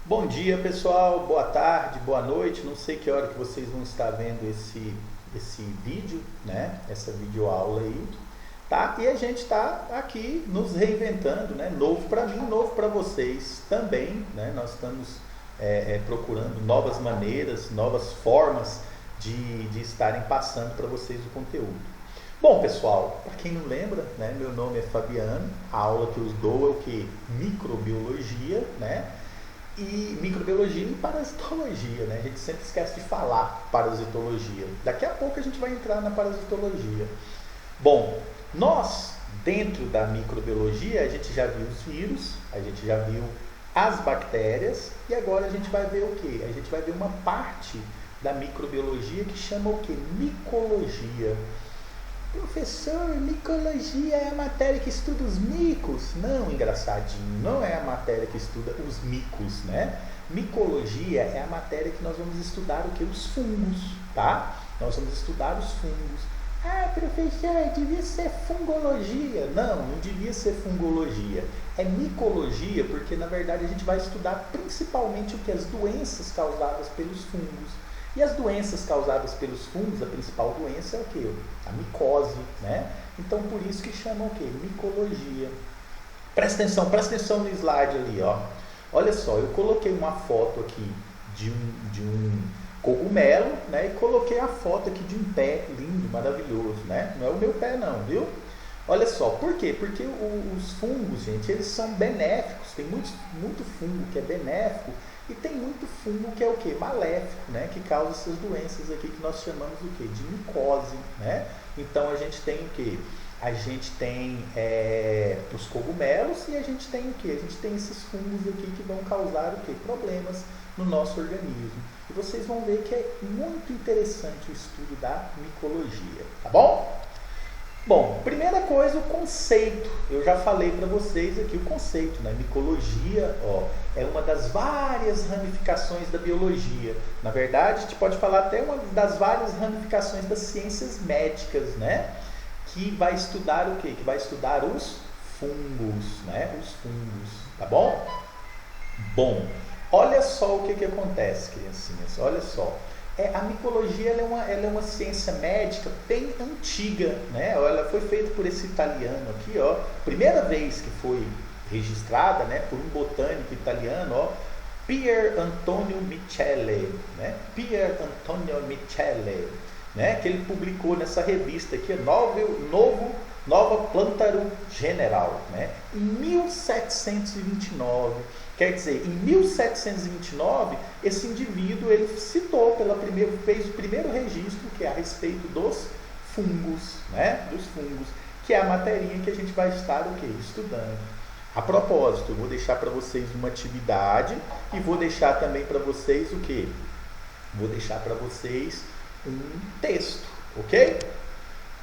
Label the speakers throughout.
Speaker 1: Bom dia, pessoal, boa tarde, boa noite, não sei que hora que vocês vão estar vendo esse vídeo, né? Essa videoaula aí, tá? E a gente está aqui nos reinventando, né? Novo para mim, novo para vocês também, né? Nós estamos procurando novas maneiras, novas formas de estarem passando para vocês o conteúdo. Bom, pessoal, para quem não lembra, né? Meu nome é Fabiano, a aula que eu dou é o que? Microbiologia, né? E microbiologia e parasitologia, né? A gente sempre esquece de falar parasitologia. Daqui a pouco a gente vai entrar na parasitologia. Bom, nós, dentro da microbiologia, a gente já viu os vírus, a gente já viu as bactérias e agora a gente vai ver o quê? A gente vai ver uma parte da microbiologia que chama o quê? Micologia. Professor, micologia é a matéria que estuda os micos? Não, engraçadinho, não é a matéria que estuda os micos, né? Micologia é a matéria que nós vamos estudar o que? Os fungos, tá? Nós vamos estudar os fungos. Ah, professor, devia ser fungologia. Não, não devia ser fungologia. É micologia porque, na verdade, a gente vai estudar principalmente o que? As doenças causadas pelos fungos. E as doenças causadas pelos fungos, a principal doença é o quê? A micose, né? Então, por isso que chamam o quê? Micologia. Presta atenção no slide ali, ó. Olha só, eu coloquei uma foto aqui de um cogumelo, né? E coloquei a foto aqui de um pé lindo, maravilhoso, né? Não é o meu pé não, viu? Olha só, por quê? Porque os fungos, gente, eles são benéficos. Tem muito fungo que é benéfico e tem muito fungo que é o quê? Maléfico, né? Que causa essas doenças aqui que nós chamamos o quê? De micose, né? Então a gente tem o quê? A gente tem os cogumelos e a gente tem o quê? A gente tem esses fungos aqui que vão causar o quê? Problemas no nosso organismo. E vocês vão ver que é muito interessante o estudo da micologia, tá bom? Bom, primeira coisa, o conceito. Eu já falei para vocês aqui o conceito, né? Micologia, ó, é uma das várias ramificações da biologia. Na verdade, a gente pode falar até uma das várias ramificações das ciências médicas, né? Que vai estudar o quê? Que vai estudar os fungos, né? Os fungos, tá bom? Bom, olha só o que acontece, criancinhas, olha só. A micologia ela é uma ciência médica bem antiga, né? Ela foi feita por esse italiano aqui, ó. Primeira vez que foi registrada, né, por um botânico italiano, ó, Pier Antonio Michele, né? Pier Antonio Michele, né? Que ele publicou nessa revista aqui, Nova Plantarum General, né? Em 1729. Quer dizer, em 1729, esse indivíduo ele citou fez o primeiro registro que é a respeito dos fungos, né? Dos fungos, que é a materinha que a gente vai estar o quê? Estudando. A propósito, eu vou deixar para vocês uma atividade e vou deixar também para vocês o quê? Vou deixar para vocês um texto, ok?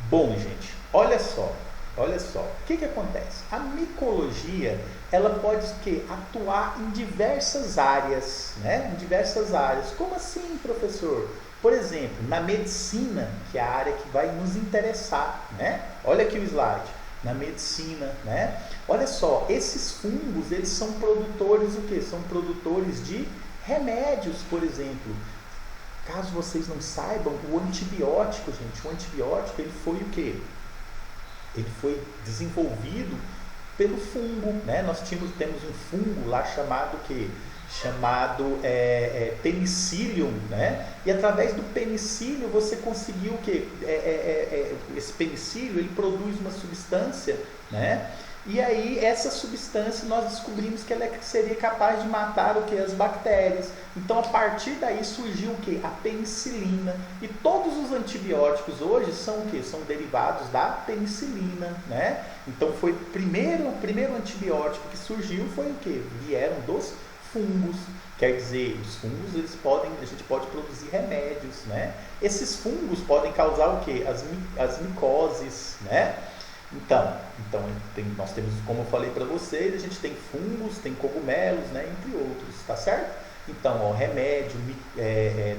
Speaker 1: Bom, gente, olha só. O que acontece? A micologia, ela pode atuar em diversas áreas, né? Em diversas áreas. Como assim, professor? Por exemplo, na medicina, que é a área que vai nos interessar, né? Olha aqui o slide. Na medicina, né? Olha só, esses fungos, eles são produtores o quê? São produtores de remédios, por exemplo. Caso vocês não saibam, o antibiótico, gente, ele foi o quê? Ele foi desenvolvido pelo fungo, né? Nós temos um fungo lá chamado penicillium, né? E através do penicílio você conseguiu que esse penicílio ele produz uma substância, né? E aí essa substância nós descobrimos que ela seria capaz de matar o que? As bactérias. Então a partir daí surgiu o que? A penicilina. E todos os antibióticos hoje são o que? São derivados da penicilina, né? Então foi o primeiro antibiótico que surgiu foi o que? Vieram dos fungos. Quer dizer, os fungos a gente pode produzir remédios, né? Esses fungos podem causar o que? As micoses, né? Então nós temos, como eu falei para vocês, a gente tem fungos, tem cogumelos, né, entre outros, tá certo? Então, ó, remédio,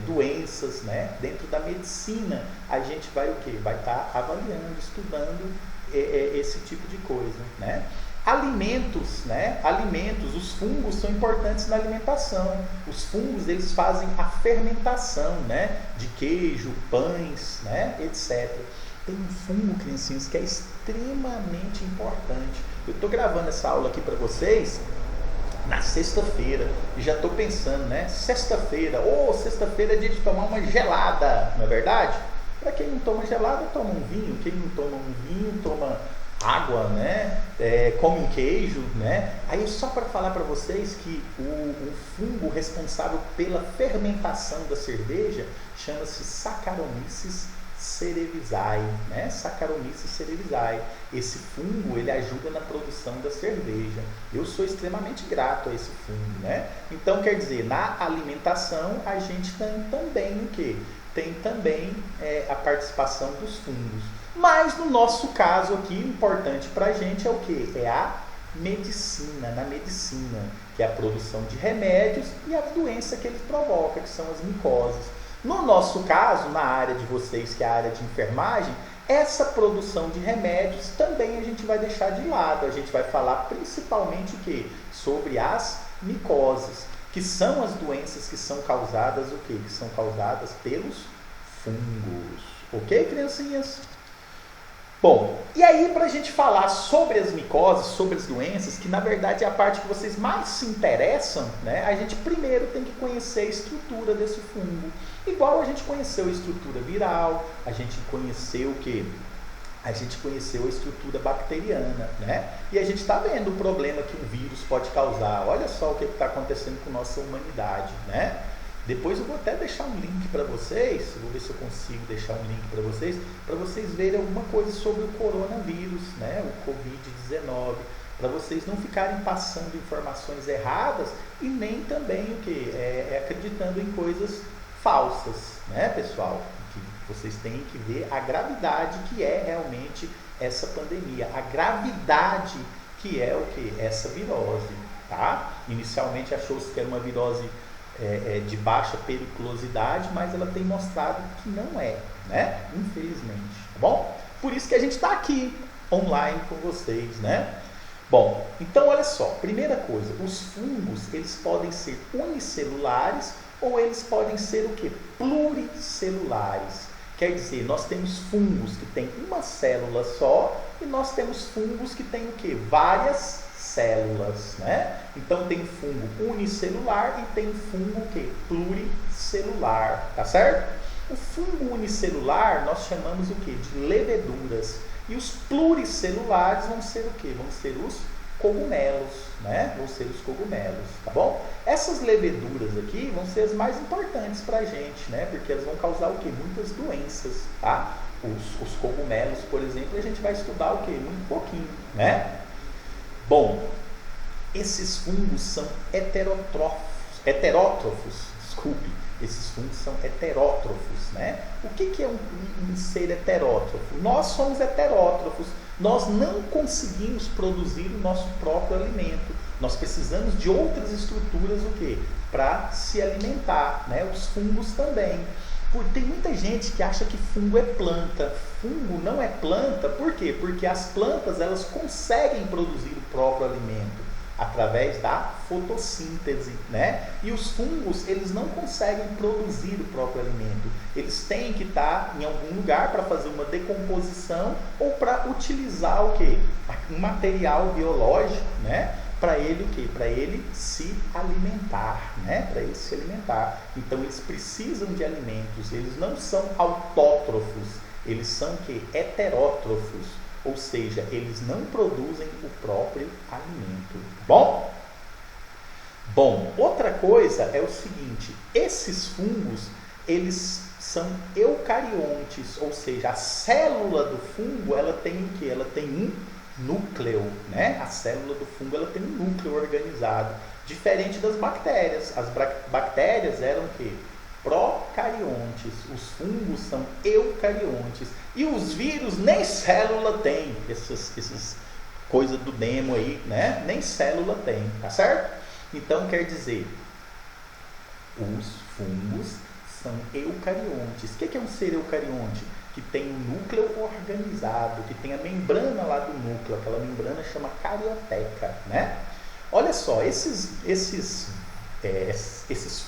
Speaker 1: doenças, né? Dentro da medicina, a gente vai o quê? Vai estar avaliando, estudando esse tipo de coisa, né? Alimentos, né? Alimentos, os fungos são importantes na alimentação. Os fungos, eles fazem a fermentação, né? De queijo, pães, né? Etc. Tem um fungo, criancinhas, que é extremamente importante. Eu estou gravando essa aula aqui para vocês na sexta-feira e já estou pensando, né? Sexta-feira, sexta-feira é dia de tomar uma gelada, não é verdade? Para quem não toma gelada, toma um vinho. Quem não toma um vinho, toma água, né? Come um queijo, né? Aí só para falar para vocês que o fungo responsável pela fermentação da cerveja chama-se Saccharomyces cerevisiae, né? Saccharomyces cerevisiae. Esse fungo, ele ajuda na produção da cerveja. Eu sou extremamente grato a esse fungo, né? Então, quer dizer, na alimentação a gente tem também o quê? Tem também a participação dos fungos. Mas no nosso caso aqui, importante para a gente é o quê? É a medicina, na medicina, que é a produção de remédios e a doença que ele provoca, que são as micoses. No nosso caso, na área de vocês, que é a área de enfermagem, essa produção de remédios também a gente vai deixar de lado. A gente vai falar principalmente o quê? Sobre as micoses, que são as doenças que são causadas o quê? Que são causadas pelos fungos. Ok, criancinhas? Bom, e aí para a gente falar sobre as micoses, sobre as doenças, que na verdade é a parte que vocês mais se interessam, né? A gente primeiro tem que conhecer a estrutura desse fungo. Igual a gente conheceu a estrutura viral, a gente conheceu o quê? A gente conheceu a estrutura bacteriana, né? E a gente está vendo o problema que um vírus pode causar. Olha só o que está acontecendo com nossa humanidade, né? Depois eu vou até deixar um link para vocês, vou ver se eu consigo deixar um link para vocês verem alguma coisa sobre o coronavírus, né? O Covid-19, para vocês não ficarem passando informações erradas e nem também o que? Acreditando em coisas falsas, né, pessoal? Que vocês têm que ver a gravidade que é realmente essa pandemia, a gravidade que é o que? Essa virose, tá? Inicialmente achou-se que era uma virose de baixa periculosidade, mas ela tem mostrado que não é, né? Infelizmente, tá bom? Por isso que a gente está aqui, online com vocês, né? Bom, então olha só, primeira coisa, os fungos, eles podem ser unicelulares ou eles podem ser o quê? Pluricelulares. Quer dizer, nós temos fungos que têm uma célula só e nós temos fungos que têm o quê? Várias células, né? Então tem fungo unicelular e tem fungo o quê? Pluricelular, tá certo? O fungo unicelular nós chamamos o quê? De leveduras. E os pluricelulares vão ser o quê? Vão ser os cogumelos, né? Vão ser os cogumelos, tá bom? Essas leveduras aqui vão ser as mais importantes pra gente, né? Porque elas vão causar o quê? Muitas doenças, tá? Os cogumelos, por exemplo, a gente vai estudar o quê? Muito pouquinho, né? Bom, esses fungos são heterótrofos, desculpe, esses fungos são heterótrofos, né? O que é um ser heterótrofo? Nós somos heterótrofos, nós não conseguimos produzir o nosso próprio alimento, nós precisamos de outras estruturas, o quê? Para se alimentar, né? Os fungos também. Tem muita gente que acha que fungo é planta. Fungo não é planta, por quê? Porque as plantas, elas conseguem produzir o próprio alimento através da fotossíntese, né? E os fungos, eles não conseguem produzir o próprio alimento. Eles têm que estar em algum lugar para fazer uma decomposição ou para utilizar o quê? Um material biológico, né? Para ele o quê? Para ele se alimentar, né? Para ele se alimentar. Então eles precisam de alimentos, eles não são autótrofos, eles são o quê? Heterótrofos, ou seja, eles não produzem o próprio alimento. Bom? Bom, outra coisa é o seguinte, esses fungos, eles são eucariontes, ou seja, a célula do fungo, ela tem o quê? Ela tem um núcleo, né? A célula do fungo, ela tem um núcleo organizado, diferente das bactérias. As bactérias eram o quê? Procariontes. Os fungos são eucariontes. E os vírus nem célula tem. Essas coisas do demo aí, né? Nem célula tem, tá certo? Então quer dizer, os fungos são eucariontes. O que é um ser eucarionte? que tem um núcleo organizado, que tem a membrana lá do núcleo, aquela membrana chama carioteca, né? Olha só, esses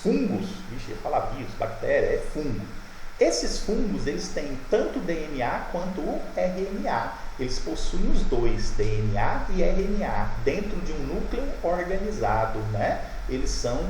Speaker 1: fungos, vixe, eu ia falar vírus, bactéria, é fungo. Esses fungos, eles têm tanto DNA quanto o RNA. Eles possuem os dois, DNA e RNA, dentro de um núcleo organizado, né? Eles são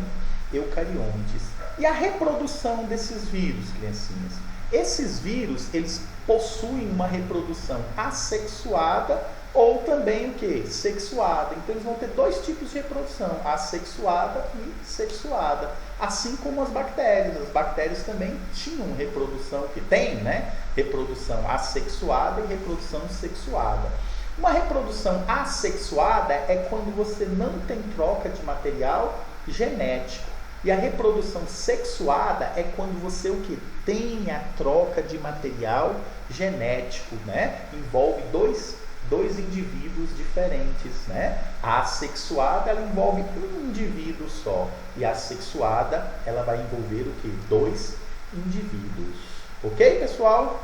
Speaker 1: eucariontes. E a reprodução desses vírus, criancinhas? Esses vírus, eles possuem uma reprodução assexuada ou também o que? Sexuada. Então eles vão ter dois tipos de reprodução, assexuada e sexuada. Assim como as bactérias. As bactérias também tinham reprodução, que tem, né? Reprodução assexuada e reprodução sexuada. Uma reprodução assexuada é quando você não tem troca de material genético. E a reprodução sexuada é quando você o que? Tem a troca de material genético, né? Envolve dois indivíduos diferentes, né? A assexuada, ela envolve um indivíduo só. E a assexuada, ela vai envolver o que? Dois indivíduos. Ok, pessoal?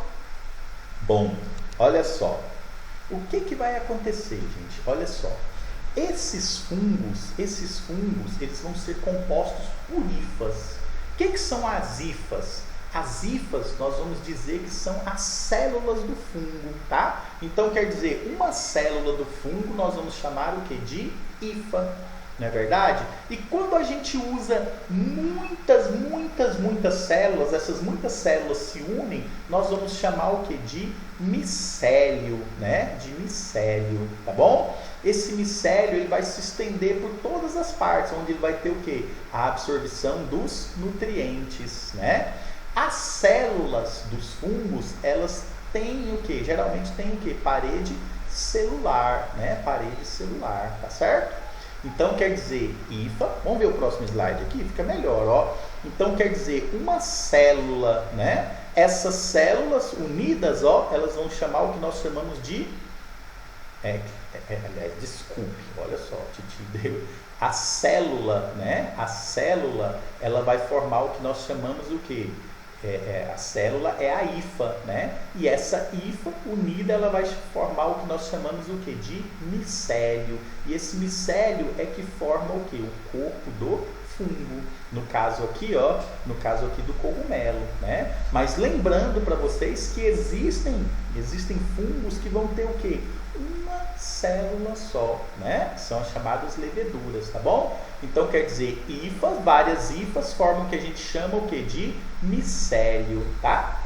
Speaker 1: Bom, olha só. O que vai acontecer, gente? Olha só. Esses fungos, eles vão ser compostos por hifas. O que são as hifas? As hifas, nós vamos dizer que são as células do fungo, tá? Então, quer dizer, uma célula do fungo, nós vamos chamar o que? De hifa, não é verdade? E quando a gente usa muitas células, essas muitas células se unem, nós vamos chamar o que? De micélio, né? De micélio, tá bom? Esse micélio, ele vai se estender por todas as partes, onde ele vai ter o que? A absorção dos nutrientes, né? As células dos fungos, elas têm o que? Geralmente tem o que? Parede celular, né? Parede celular, tá certo? Então, quer dizer, hifa, vamos ver o próximo slide aqui, fica melhor, ó. Então, quer dizer, uma célula, né? Essas células unidas, ó, elas vão chamar o que nós chamamos de... aliás, desculpe, olha só, Titi deu... A célula, né? A célula, ela vai formar o que nós chamamos o que? A célula é a hifa, né? E essa hifa unida, ela vai formar o que nós chamamos o que? De micélio. E esse micélio é que forma o que? O corpo do fungo. No caso aqui, ó, no caso aqui do cogumelo, né? Mas lembrando para vocês que existem fungos que vão ter o que? Uma célula só, né? São as chamadas leveduras, tá bom? Então quer dizer, hifas, várias hifas formam o que a gente chama o que? De micélio, tá?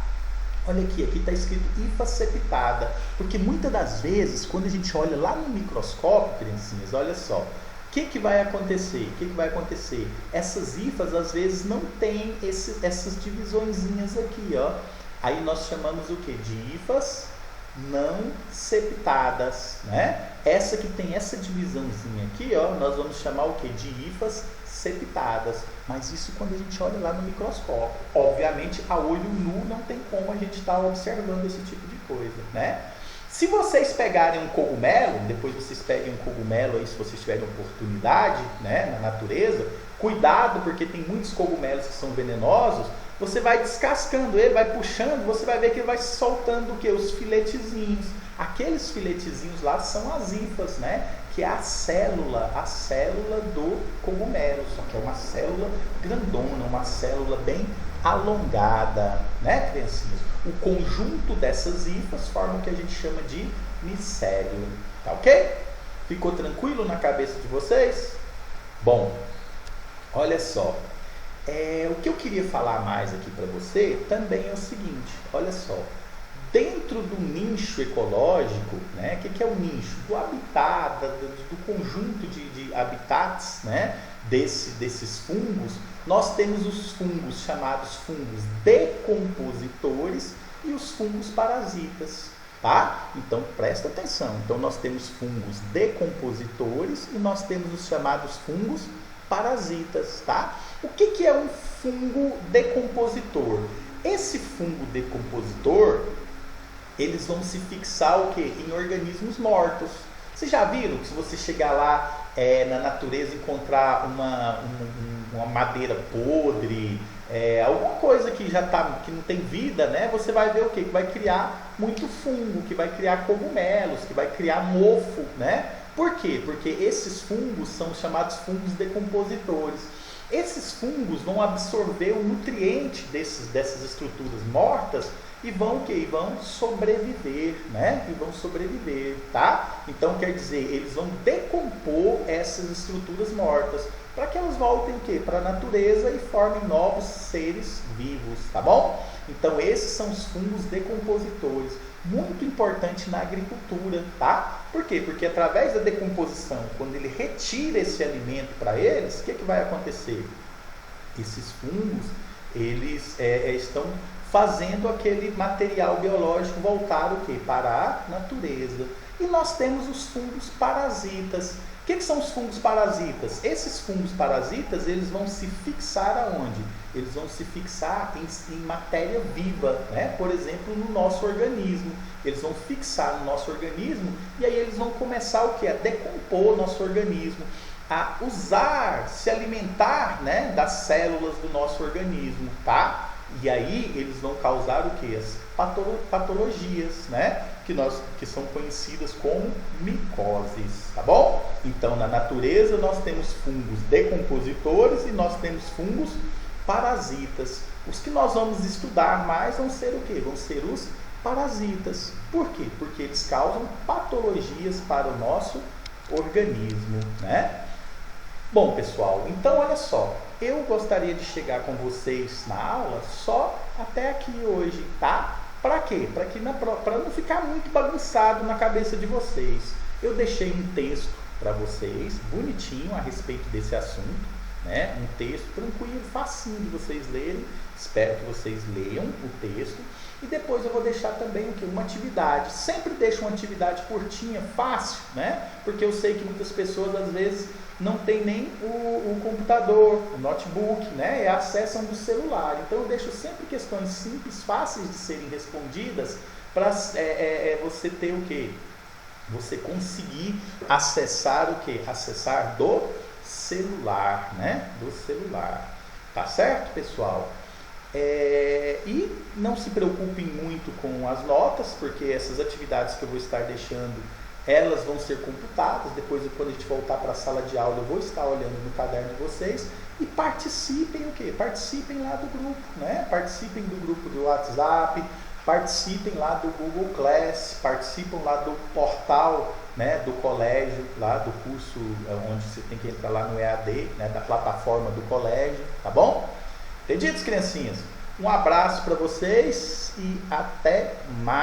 Speaker 1: Olha aqui está escrito hifa septada, porque muitas das vezes, quando a gente olha lá no microscópio, criancinhas, olha só, o que vai acontecer? O que vai acontecer? Essas hifas, às vezes, não tem essas divisõezinhas aqui, ó. Aí nós chamamos o que? De hifas não septadas, né? Essa que tem essa divisãozinha aqui, ó, nós vamos chamar o que? De hifas septadas. Mas isso quando a gente olha lá no microscópio. Obviamente, a olho nu não tem como a gente estar observando esse tipo de coisa, né? Se vocês pegarem um cogumelo, depois vocês peguem um cogumelo aí, se vocês tiverem oportunidade, né, na natureza, cuidado, porque tem muitos cogumelos que são venenosos. Você vai descascando ele, vai puxando, você vai ver que ele vai soltando o que? Os filetezinhos. Aqueles filetezinhos lá são as hifas, né? Que é a célula do cogumelo. Só que é uma célula grandona, uma célula bem alongada, né, criancinhas? O conjunto dessas hifas forma o que a gente chama de micélio. Tá ok? Ficou tranquilo na cabeça de vocês? Bom, olha só. O que eu queria falar mais aqui para você também é o seguinte, olha só, dentro do nicho ecológico, né, o que é o nicho? Do habitat, do conjunto de habitats, né, desses fungos, nós temos os fungos chamados fungos decompositores e os fungos parasitas, tá? Então presta atenção, então nós temos fungos decompositores e nós temos os chamados fungos parasitas, tá? O que é um fungo decompositor? Esse fungo decompositor, eles vão se fixar o quê? Em organismos mortos. Vocês já viram que se você chegar lá na natureza encontrar uma madeira podre, alguma coisa que que não tem vida, né? Você vai ver o quê? Que vai criar muito fungo, que vai criar cogumelos, que vai criar mofo, né? Por quê? Porque esses fungos são chamados fungos decompositores. Esses fungos vão absorver o nutriente dessas estruturas mortas e vão o quê? E vão sobreviver, né? E vão sobreviver, tá? Então quer dizer, eles vão decompor essas estruturas mortas para que elas voltem o quê? Para a natureza e formem novos seres vivos, tá bom? Então esses são os fungos decompositores, muito importante na agricultura, tá? Por quê? Porque através da decomposição, quando ele retira esse alimento para eles, o que vai acontecer? Esses fungos, eles estão fazendo aquele material biológico voltar o quê? Para a natureza. E nós temos os fungos parasitas. O que são os fungos parasitas? Esses fungos parasitas, eles vão se fixar aonde? Eles vão se fixar em matéria viva, né? Por exemplo, no nosso organismo. Eles vão fixar no nosso organismo e aí eles vão começar o quê? A decompor o nosso organismo, a usar, se alimentar, né, das células do nosso organismo, tá? E aí eles vão causar o quê? As patologias, né? Que são conhecidas como micoses, tá bom? Então, na natureza nós temos fungos decompositores e nós temos fungos parasitas. Os que nós vamos estudar mais vão ser o quê? Vão ser os parasitas. Por quê? Porque eles causam patologias para o nosso organismo, né? Bom, pessoal, então olha só, eu gostaria de chegar com vocês na aula só até aqui hoje, tá? Para quê? Para não ficar muito bagunçado na cabeça de vocês. Eu deixei um texto para vocês, bonitinho, a respeito desse assunto, né? Um texto tranquilo, facinho de vocês lerem. Espero que vocês leiam o texto. E depois eu vou deixar também o quê? Uma atividade. Sempre deixo uma atividade curtinha, fácil, né? Porque eu sei que muitas pessoas às vezes não tem nem o computador, o notebook, né? E acessam do celular. Então eu deixo sempre questões simples, fáceis de serem respondidas, para você ter o quê? Você conseguir acessar o quê? Acessar do celular, né? Do celular. Tá certo, pessoal? E não se preocupem muito com as notas, porque essas atividades que eu vou estar deixando, elas vão ser computadas. Depois, quando a gente voltar para a sala de aula, eu vou estar olhando no caderno de vocês. E participem o quê? Participem lá do grupo, né? Participem do grupo do WhatsApp, participem lá do Google Class, participem lá do portal, né, do colégio, lá do curso, onde você tem que entrar lá no EAD, né, da plataforma do colégio, tá bom? Entendidos, criancinhas? Um abraço para vocês e até mais.